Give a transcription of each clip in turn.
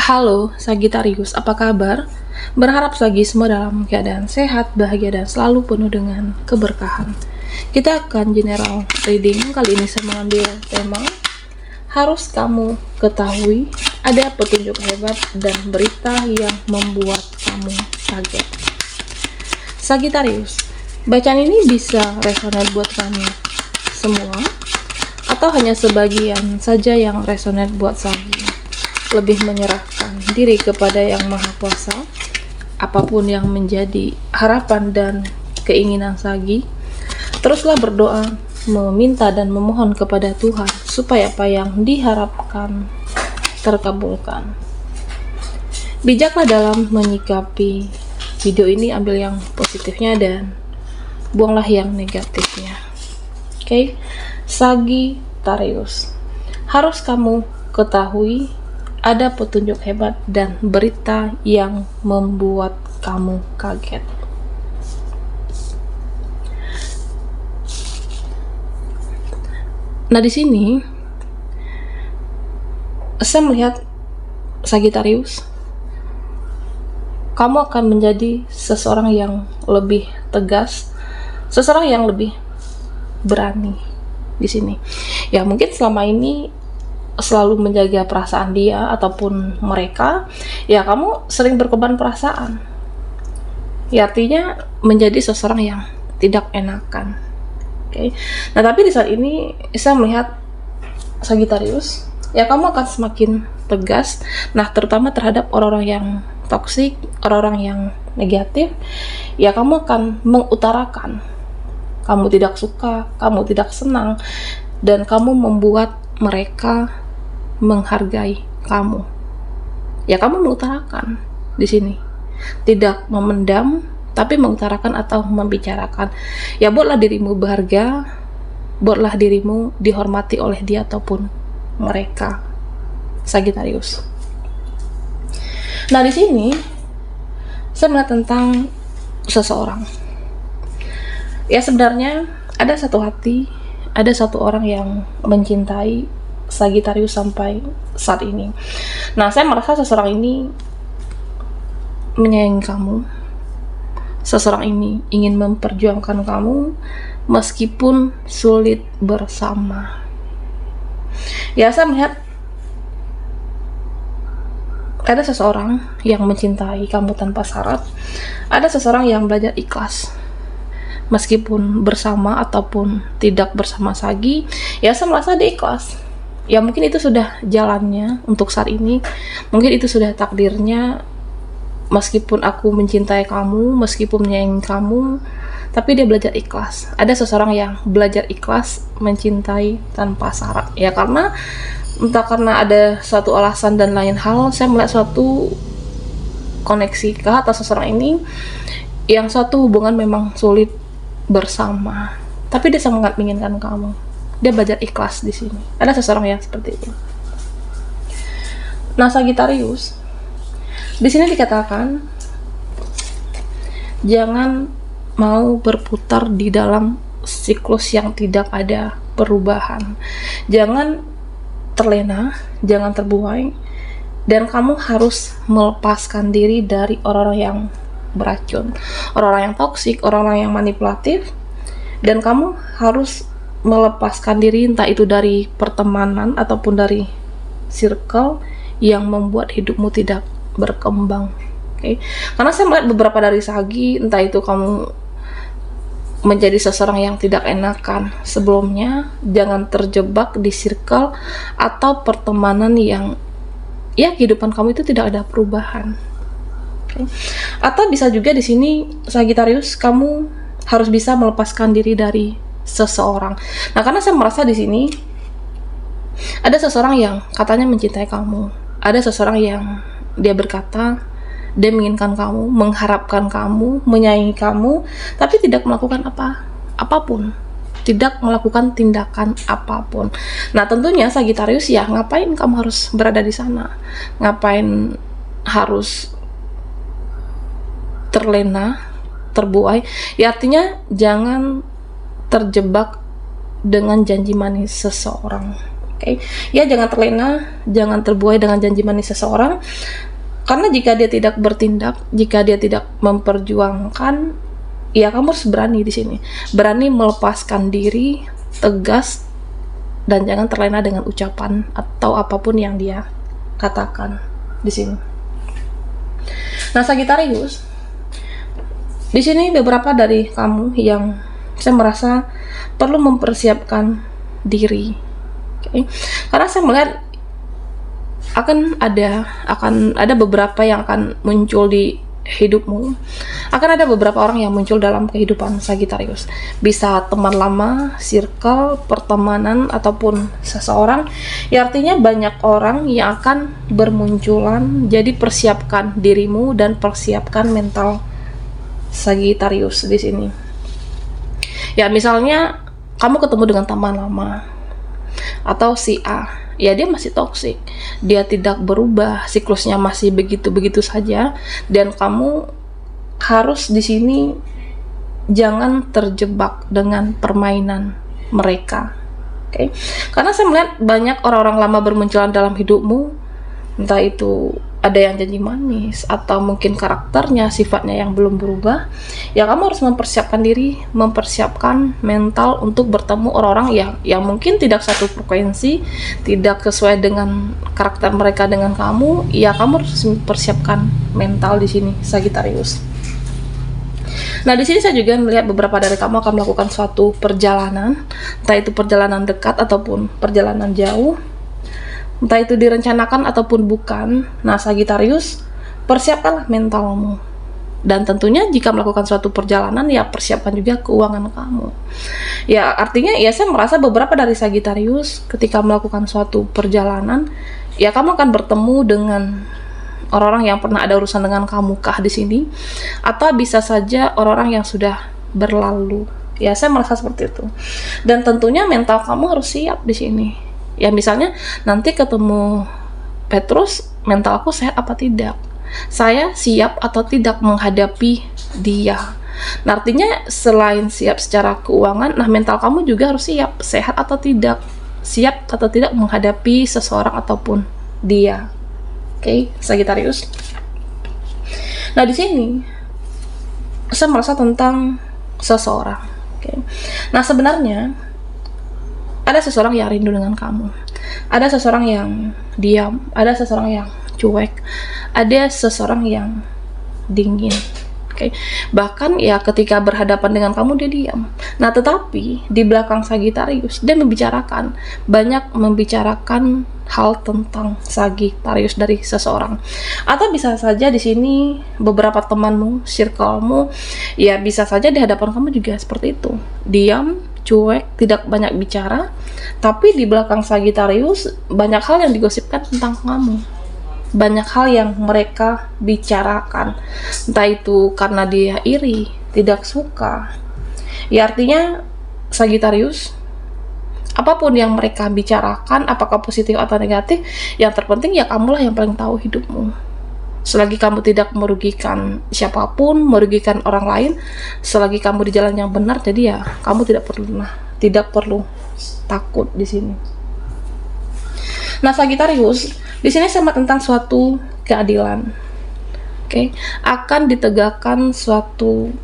Halo Sagittarius, apa kabar? Berharap Sagi semua dalam keadaan sehat, bahagia, dan selalu penuh dengan keberkahan. Kita akan general reading. Kali ini saya mengambil tema harus kamu ketahui, ada petunjuk hebat dan berita yang membuat kamu kaget. Sagittarius, bacaan ini bisa resonan buat kamu semua atau hanya sebagian saja yang resonan buat Sagi. Lebih menyerahkan diri kepada Yang Maha Kuasa, apapun yang menjadi harapan dan keinginan Sagi, teruslah berdoa, meminta dan memohon kepada Tuhan supaya apa yang diharapkan terkabulkan. Bijaklah dalam menyikapi video ini, ambil yang positifnya dan buanglah yang negatifnya. Oke, Sagittarius, harus kamu ketahui, ada petunjuk hebat dan berita yang membuat kamu kaget. Nah, di sini saya melihat Sagittarius, kamu akan menjadi seseorang yang lebih tegas, seseorang yang lebih berani di sini. Ya, mungkin selama ini selalu menjaga perasaan dia ataupun mereka, ya kamu sering berkorban perasaan. Ya, artinya menjadi seseorang yang tidak enakan. Oke. Nah, tapi di saat ini saya melihat Sagittarius, ya kamu akan semakin tegas. Nah, terutama terhadap orang-orang yang toksik, orang-orang yang negatif, ya kamu akan mengutarakan. Kamu tidak suka, kamu tidak senang, dan kamu membuat mereka menghargai kamu. Ya, kamu mengutarakan di sini, tidak memendam, tapi mengutarakan atau membicarakan. Ya, buatlah dirimu berharga, buatlah dirimu dihormati oleh dia ataupun mereka, Sagittarius. Nah, di sini saya melihat tentang seseorang. Ya, sebenarnya ada satu hati, ada satu orang yang mencintai Sagittarius sampai saat ini. Nah, saya merasa seseorang ini menyayangi kamu. Seseorang ini ingin memperjuangkan kamu meskipun sulit bersama. Ya, saya melihat ada seseorang yang mencintai kamu tanpa syarat. Ada seseorang yang belajar ikhlas meskipun bersama ataupun tidak bersama Sagi. Ya, saya merasa dia ikhlas. Ya, mungkin itu sudah jalannya untuk saat ini, mungkin itu sudah takdirnya. Meskipun aku mencintai kamu, meskipun menyayangi kamu, tapi dia belajar ikhlas. Ada seseorang yang belajar ikhlas mencintai tanpa syarat. Ya, karena entah karena ada suatu alasan dan lain hal, saya melihat suatu koneksi kah atas seseorang ini, yang suatu hubungan memang sulit bersama, tapi dia sangat menginginkan kamu. Dia belajar ikhlas di sini. Ada seseorang yang seperti itu. Nah, Sagittarius, di sini dikatakan jangan mau berputar di dalam siklus yang tidak ada perubahan. Jangan terlena, jangan terbuai, dan kamu harus melepaskan diri dari orang-orang yang beracun, orang-orang yang toksik, orang-orang yang manipulatif, dan kamu harus melepaskan diri, entah itu dari pertemanan ataupun dari circle yang membuat hidupmu tidak berkembang. Oke. Karena saya melihat beberapa dari Sagi, entah itu kamu menjadi seseorang yang tidak enakan sebelumnya, jangan terjebak di circle atau pertemanan yang ya kehidupan kamu itu tidak ada perubahan. Oke. Atau bisa juga di sini Sagittarius, kamu harus bisa melepaskan diri dari seseorang. Nah, karena saya merasa di sini ada seseorang yang katanya mencintai kamu, ada seseorang yang dia berkata dia menginginkan kamu, mengharapkan kamu, menyayangi kamu, tapi tidak melakukan apapun, tidak melakukan tindakan apapun. Nah, tentunya Sagittarius, ya ngapain kamu harus berada di sana? Ngapain harus terlena, terbuai? Ya, artinya jangan terjebak dengan janji manis seseorang. Oke, ya jangan terlena, jangan terbuai dengan janji manis seseorang. Karena jika dia tidak bertindak, jika dia tidak memperjuangkan, ya kamu harus berani di sini. Berani melepaskan diri, tegas, dan jangan terlena dengan ucapan atau apapun yang dia katakan di sini. Nah, Sagittarius, di sini beberapa dari kamu yang saya merasa perlu mempersiapkan diri. Okay? Karena saya melihat akan ada beberapa yang akan muncul di hidupmu. Akan ada beberapa orang yang muncul dalam kehidupan Sagittarius. Bisa teman lama, circle, pertemanan, ataupun seseorang. Ya, artinya banyak orang yang akan bermunculan. Jadi persiapkan dirimu dan persiapkan mental Sagittarius di sini. Ya, misalnya kamu ketemu dengan teman lama atau si A, ya dia masih toksik, dia tidak berubah, siklusnya masih begitu-begitu saja, dan kamu harus di sini jangan terjebak dengan permainan mereka. Oke? Karena saya melihat banyak orang-orang lama bermunculan dalam hidupmu, entah itu ada yang janji manis atau mungkin karakternya, sifatnya yang belum berubah. Ya kamu harus mempersiapkan diri, mempersiapkan mental untuk bertemu orang-orang yang mungkin tidak satu frekuensi, tidak sesuai dengan karakter mereka dengan kamu. Ya kamu harus mempersiapkan mental di sini, Sagittarius. Nah, di sini saya juga melihat beberapa dari kamu akan melakukan suatu perjalanan, entah itu perjalanan dekat ataupun perjalanan jauh. Entah itu direncanakan ataupun bukan. Nah, Sagittarius, persiapkanlah mentalmu. Dan tentunya jika melakukan suatu perjalanan, ya persiapkan juga keuangan kamu. Ya, artinya ya saya merasa beberapa dari Sagittarius ketika melakukan suatu perjalanan, ya kamu akan bertemu dengan orang-orang yang pernah ada urusan dengan kamu kah di sini, atau bisa saja orang-orang yang sudah berlalu. Ya, saya merasa seperti itu. Dan tentunya mental kamu harus siap di sini. Ya misalnya nanti ketemu Petrus, mentalku sehat apa tidak? Saya siap atau tidak menghadapi dia? Nah, artinya selain siap secara keuangan, nah mental kamu juga harus siap, sehat atau tidak? Siap atau tidak menghadapi seseorang ataupun dia? Oke, Sagittarius. Nah, di sini saya merasa tentang seseorang. Oke. Nah, sebenarnya ada seseorang yang rindu dengan kamu, ada seseorang yang diam, ada seseorang yang cuek, ada seseorang yang dingin. Okay. Bahkan ya ketika berhadapan dengan kamu dia diam. Nah, tetapi di belakang Sagittarius dia banyak membicarakan hal tentang Sagittarius dari seseorang. Atau bisa saja di sini beberapa temanmu, circlemu, ya bisa saja di hadapan kamu juga seperti itu, diam, cuek, tidak banyak bicara, tapi di belakang Sagittarius banyak hal yang digosipkan tentang kamu, banyak hal yang mereka bicarakan, entah itu karena dia iri, tidak suka. Ya artinya Sagittarius, apapun yang mereka bicarakan, apakah positif atau negatif, yang terpenting ya kamulah yang paling tahu hidupmu. Selagi kamu tidak merugikan siapapun, merugikan orang lain, selagi kamu di jalan yang benar, jadi ya kamu tidak perlu takut di sini. Nah, Sagittarius, di sini sama tentang suatu keadilan. Oke, akan ditegakkan suatu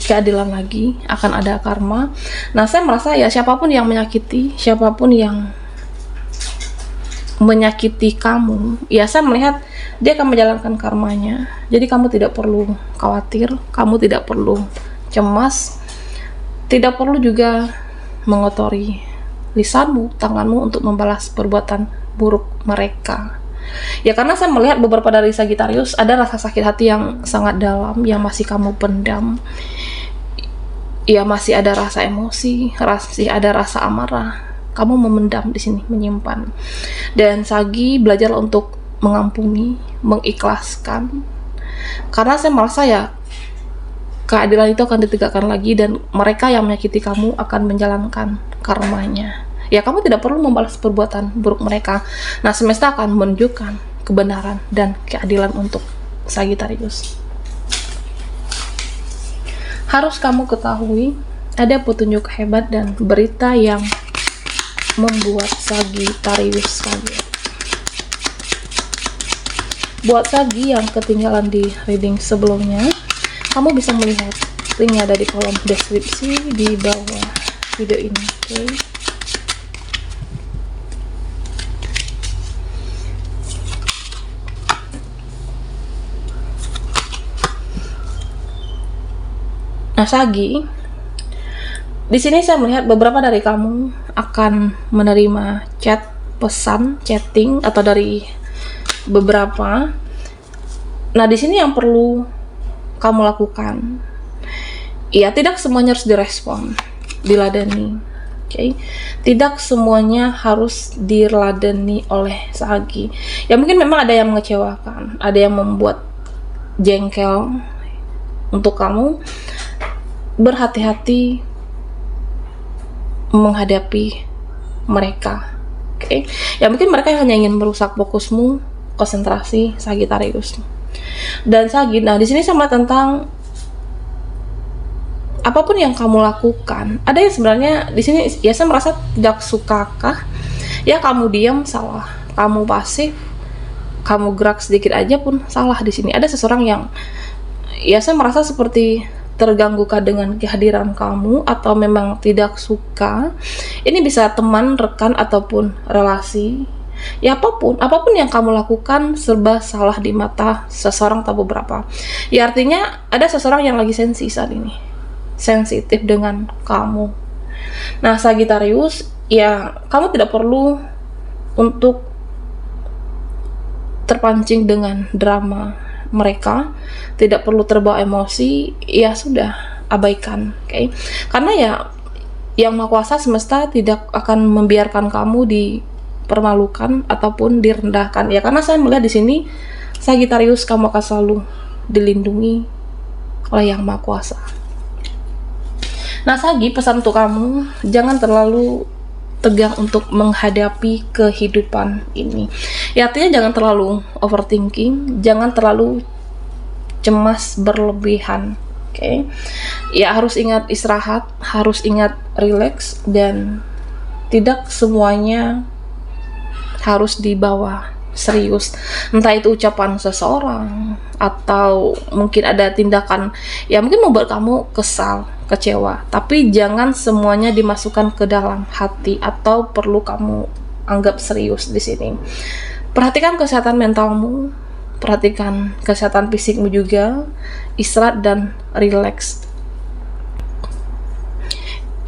keadilan lagi, akan ada karma. Nah, saya merasa ya siapapun yang menyakiti, siapapun yang menyakiti kamu, ya saya melihat dia akan menjalankan karmanya. Jadi kamu tidak perlu khawatir, kamu tidak perlu cemas, tidak perlu juga mengotori lisanmu, tanganmu untuk membalas perbuatan buruk mereka. Ya karena saya melihat beberapa dari Sagittarius ada rasa sakit hati yang sangat dalam yang masih kamu pendam. Ya masih ada rasa emosi, masih ada rasa amarah. Kamu memendam di sini, menyimpan. Dan Sagi belajar untuk mengampuni, mengikhlaskan. Karena saya merasa ya keadilan itu akan ditegakkan lagi dan mereka yang menyakiti kamu akan menjalankan karmanya. Ya kamu tidak perlu membalas perbuatan buruk mereka. Nah, semesta akan menunjukkan kebenaran dan keadilan untuk Sagittarius. Harus kamu ketahui ada petunjuk hebat dan berita yang membuat Sagittarius kaget. Buat Sagi yang ketinggalan di reading sebelumnya, kamu bisa melihat linknya ada di kolom deskripsi di bawah video ini. Oke. Nah, Sagi, di sini saya melihat beberapa dari kamu akan menerima chat, pesan, chatting atau dari beberapa. Nah, di sini yang perlu kamu lakukan, ya tidak semuanya harus direspon, diladeni. Oke. Tidak semuanya harus diladeni oleh Sagi. Ya mungkin memang ada yang mengecewakan, ada yang membuat jengkel. Untuk kamu berhati-hati menghadapi mereka. Oke. Ya mungkin mereka hanya ingin merusak fokusmu, konsentrasi Sagittarius. Dan Sagi, nah di sini sama tentang apapun yang kamu lakukan. Ada yang sebenarnya di sini ya saya merasa tidak sukakah? Ya kamu diam salah, kamu pasif, kamu gerak sedikit aja pun salah di sini. Ada seseorang yang ya saya merasa seperti terganggukah dengan kehadiran kamu atau memang tidak suka. Ini bisa teman, rekan ataupun relasi. Ya apapun yang kamu lakukan serba salah di mata seseorang atau beberapa. Ya artinya ada seseorang yang lagi sensi saat ini, sensitif dengan kamu. Nah Sagittarius, ya kamu tidak perlu untuk terpancing dengan drama mereka, tidak perlu terbawa emosi. Ya sudah, abaikan. Oke. Karena ya yang Maha Kuasa semesta tidak akan membiarkan kamu dipermalukan ataupun direndahkan. Ya karena saya melihat di sini Sagittarius, kamu akan selalu dilindungi oleh Yang Maha Kuasa. Nah Sagi, pesan untuk kamu, jangan terlalu tegang untuk menghadapi kehidupan ini. Ya artinya jangan terlalu overthinking, jangan terlalu cemas berlebihan. Oke. Ya harus ingat istirahat, harus ingat relax, dan tidak semuanya harus dibawa serius. Entah itu ucapan seseorang atau mungkin ada tindakan yang mungkin membuat kamu kesal, kecewa, tapi jangan semuanya dimasukkan ke dalam hati atau perlu kamu anggap serius di sini. Perhatikan kesehatan mentalmu, perhatikan kesehatan fisikmu juga, istirahat dan relax.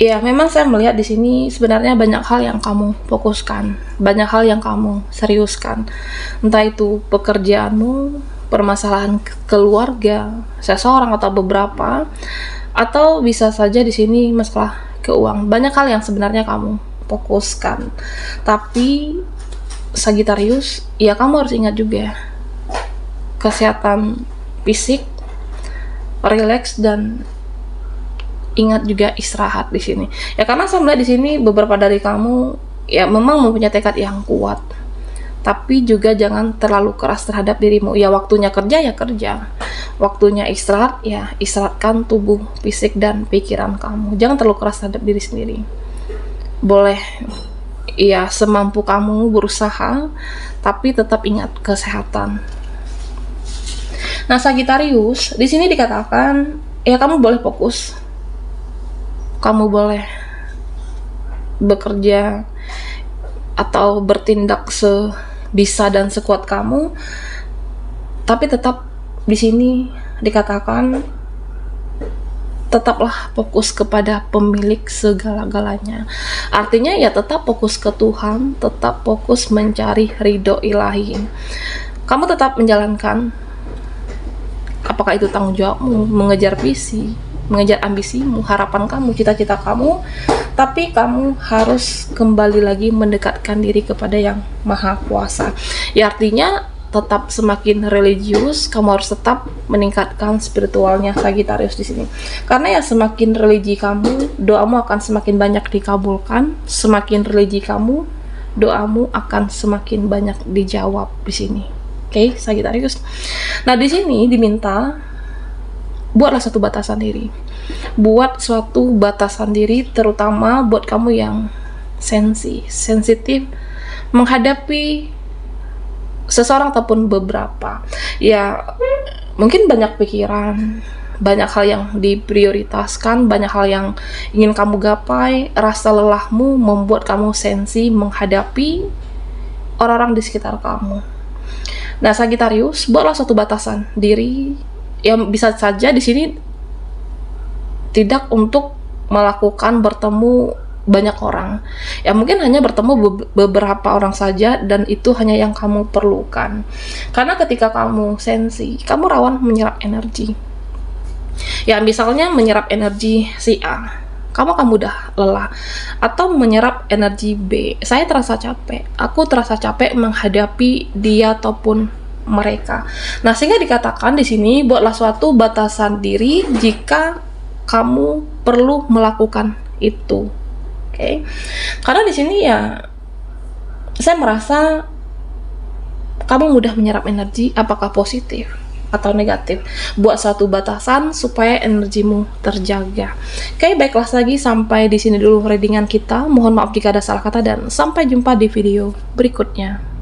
Ya, memang saya melihat di sini sebenarnya banyak hal yang kamu fokuskan, banyak hal yang kamu seriuskan. Entah itu pekerjaanmu, permasalahan keluarga, seseorang atau beberapa, atau bisa saja di sini masalah keuangan. Banyak hal yang sebenarnya kamu fokuskan. Tapi Sagittarius, ya kamu harus ingat juga kesehatan fisik, relax, dan ingat juga istirahat di sini. Ya karena saya melihat di sini beberapa dari kamu ya memang mempunyai tekad yang kuat, tapi juga jangan terlalu keras terhadap dirimu. Ya waktunya kerja ya kerja, waktunya istirahat ya istirahatkan tubuh, fisik dan pikiran kamu. Jangan terlalu keras terhadap diri sendiri. Boleh ya semampu kamu berusaha, tapi tetap ingat kesehatan. Nah Sagittarius, di sini dikatakan ya kamu boleh fokus, kamu boleh bekerja atau bertindak sebisa dan sekuat kamu, tapi tetap di sini dikatakan tetaplah fokus kepada pemilik segala-galanya. Artinya ya tetap fokus ke Tuhan, tetap fokus mencari ridho ilahi. Kamu tetap menjalankan apakah itu tanggung jawabmu, mengejar visi, mengejar ambisimu, harapan kamu, cita-cita kamu, tapi kamu harus kembali lagi mendekatkan diri kepada Yang Maha Kuasa. Ya artinya tetap semakin religius, kamu harus tetap meningkatkan spiritualnya Sagittarius di sini. Karena ya semakin religi kamu, doamu akan semakin banyak dikabulkan, semakin religi kamu, doamu akan semakin banyak dijawab di sini. Oke, Sagittarius. Nah, di sini diminta buatlah satu batasan diri. Buat suatu batasan diri terutama buat kamu yang sensitif menghadapi seseorang ataupun beberapa. Ya, mungkin banyak pikiran, banyak hal yang diprioritaskan, banyak hal yang ingin kamu gapai, rasa lelahmu membuat kamu sensi menghadapi orang-orang di sekitar kamu. Nah, Sagittarius, buatlah suatu batasan diri yang bisa saja di sini tidak untuk melakukan bertemu banyak orang. Ya mungkin hanya bertemu beberapa orang saja, dan itu hanya yang kamu perlukan. Karena ketika kamu sensi, kamu rawan menyerap energi. Ya misalnya menyerap energi si A, kamu mudah lelah, atau menyerap energi B, saya terasa capek, aku terasa capek menghadapi dia ataupun mereka. Nah, sehingga dikatakan di sini buatlah suatu batasan diri jika kamu perlu melakukan itu. Oke. Karena di sini ya saya merasa kamu mudah menyerap energi, apakah positif atau negatif. Buat satu batasan supaya energimu terjaga. Oke, baiklah lagi, sampai di sini dulu readingan kita. Mohon maaf jika ada salah kata dan sampai jumpa di video berikutnya.